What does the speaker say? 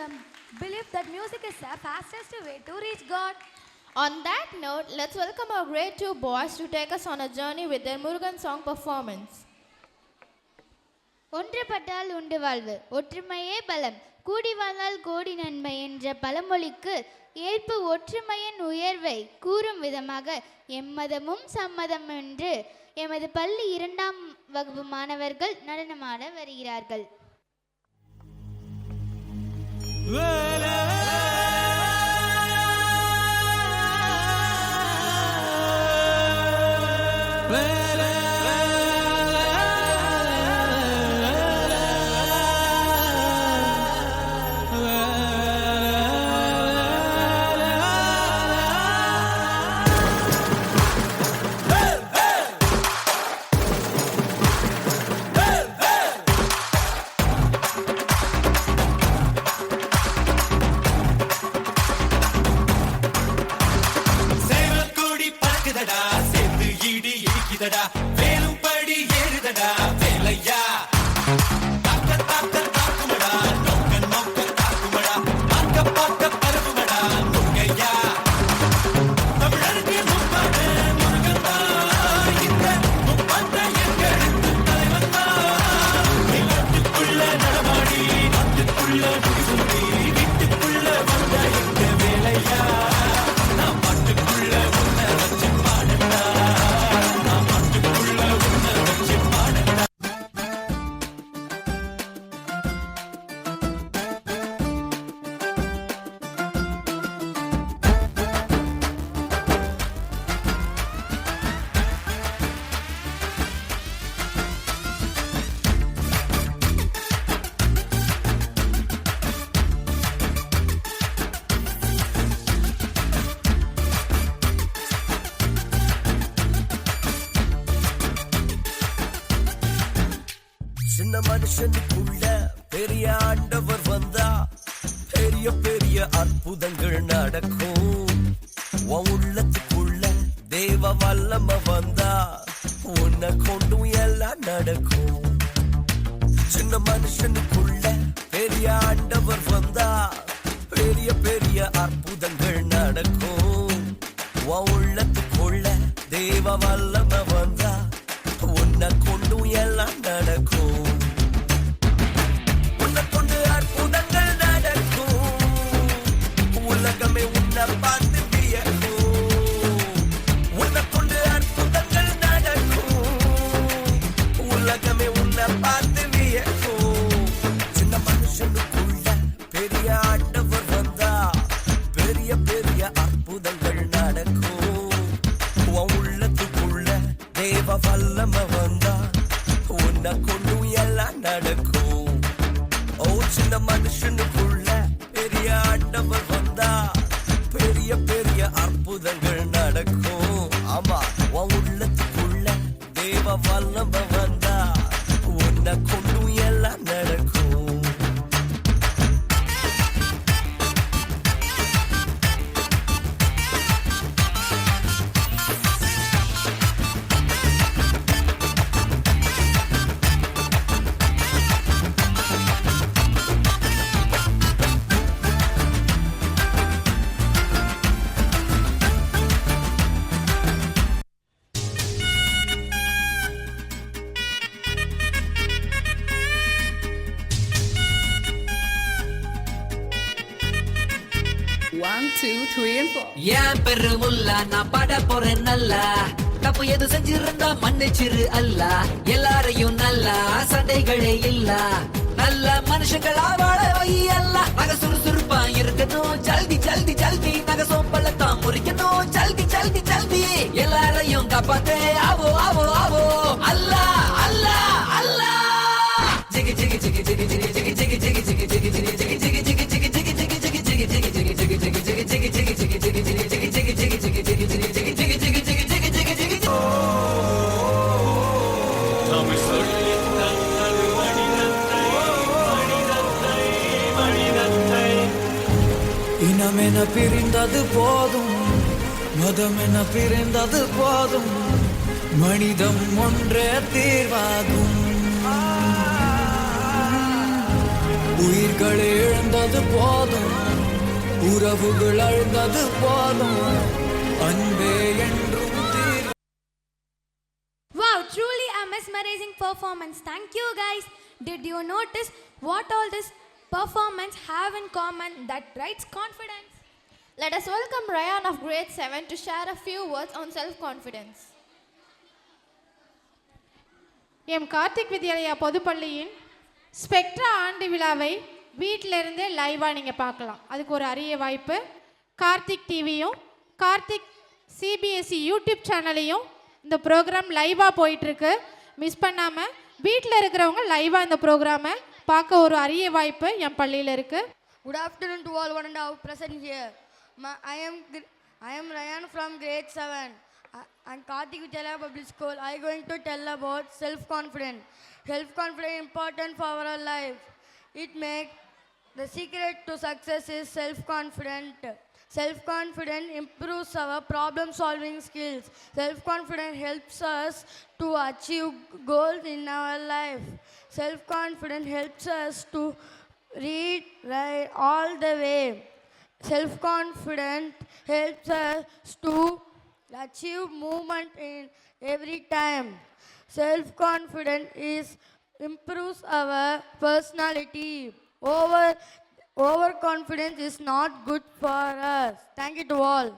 some believe that music is the fastest way to reach God. On that note, let's welcome our great two boys to take us on a journey with their Murugan song performance. ஒன்றுபட்டால் உண்டு வாழ்வு, ஒற்றுமையே பலம், கூடி வாழ்ந்தால் கோடி நன்மை என்ற பழமொழிக்கு ஏற்பு ஒற்றுமையின் உயர்வை கூறும் விதமாக எம்மதமும் சம்மதம் என்று எமது பள்ளி 2ஆம் வகுப்பு மாணவர்கள் நடனமாட வருகிறார்கள். வேலும்படி ஏறுதடா வேலையா தாக்க தாக்க தாக்குமடா நோக்க நோக்க தாக்குமடா பார்க்க பார்க்க பரவுமடா முருகையா தமிழருக்கு முப்பாடு முருகந்தா இந்த முப்பாட்ட எங்களுக்கு தலைவந்தா நாட்டுக்குள்ள நடமாடி நாட்டுக்குள்ள முடிசூடி வீட்டுக்குள்ள வந்த எங்க வேலையா நான் பாட்டுக்குள்ள உன்னை வச்சு பாடண்டா சின்ன மனுஷனுக்குள்ள பெரிய ஆண்டவர் வந்தா பெரிய பெரிய அற்புதங்கள் நடக்கும். உன் உள்ளத்துக்குள்ள தேவ வல்லம வந்தா உன்னை கொண்டும் எல்லாம் நடக்கும். சின்ன மனுஷனுக்குள்ள பெரிய ஆண்டவர் வந்தா பெரிய பெரிய அற்புதங்கள் நடக்கும். உன் உள்ளத்துக்குள்ள தேவ வல்லம வந்தா உன்னை கொண்டும் எல்லாம் நடக்கும். உன்னை கொண்டு அற்புதங்கள் நடக்கும். உலகமே உன்னை பார்த்து வியக்கும். உன்னை கொண்டு அற்புதங்கள் நடக்கும். உலகமே உன்னை பார்த்து வியக்கும். சின்ன மனுஷனுக்குள்ள பெரிய ஆண்டவர் வந்தா பெரிய பெரிய அற்புதங்கள் நடக்கும். உன் உள்ளத்துக்குள்ள தேவ வல்லம வந்தா உன்னை கொண்டு எல்லாம் நடக்கும். ஓ சின்ன மனுஷனுக்குள்ள பெரிய ஆண்டவர் வந்தா பெரிய பெரிய அற்புதங்கள் நடக்கும். ஆமா உன் உள்ளத்துக்குள்ள தேவ வல்லம வந்தா உன்னை கொண்டு எல்லாம் நடக்கும். ஏன் பெருமுல்லா நான் பாட போறேன் நல்லா தப்பு எது செஞ்சிருந்தா மன்னிச்சிரு அல்ல எல்லாரையும் நல்லா சண்டைகளே இல்ல நல்ல மனுஷங்களா வாழ வை அல்ல நக சுறுசுறுப்பா இருக்கணும் ஜல்தி ஜல்தி ஜல்தி நக சோம்பலத்தான் முறிக்கணும் ஜல்தி ஜல்தி ஜல்தி எல்லாரையும் காப்பாத்தே ஆவோ ஆவோ ஆவோ அல்ல அல்ல அல்ல ஜிகி ஜிகி ஜிகி ஜிகி ஜிகி ஜிகி ஜிகி ஜிகி ஜிகி ஜிகி ஜிகி ஜிகி ஜிகி ஜிகி ஜிகி ஜிகி இனமென பிரிந்தது போதும், மதமென பிரிந்தது போதும், மனிதம் ஒன்றே தீர்வாகும். உயிர்களை இழந்தது போதும், உறவுகள் அழுந்தது போதும், அன்பே என்றும் தீர். Wow, truly a mesmerizing performance. Thank you guys. Did you notice what all this performance have in common that writes confidence? Let us welcome Ryan of grade 7 to share a few words on self-confidence. எம் கார்த்திக் வித்யாலயா பொதுப்பள்ளியின் Spectra ஆண்டு விழாவை வீட்டிலிருந்தே லைவாக நீங்கள் பார்க்கலாம். அதுக்கு ஒரு அரிய வாய்ப்பு. கார்த்திக் டிவியும் கார்த்திக் சிபிஎஸ்சி யூடியூப் சேனலையும் இந்த ப்ரோக்ராம் லைவாக போயிட்டுருக்கு. மிஸ் பண்ணாமல் வீட்டில் இருக்கிறவங்க லைவாக இந்த ப்ரோக்ராமை பார்க்க ஒரு அரிய வாய்ப்பு என் பள்ளியில் இருக்குது. Good afternoon to all one and all present here. I am Ryan from grade 7. And Karthik Vidyalaya Public School. I am going to tell about self-confidence. Self-confidence is important for our life. It makes the secret to success is self-confidence. Self-confidence improves our problem-solving skills. Self-confidence helps us to achieve goals in our life. Self-confidence helps us to read, write all the way. Self-confidence helps us to achieve movement in every time. Self-confidence improves our personality. Overconfidence is not good for us. Thank you to all.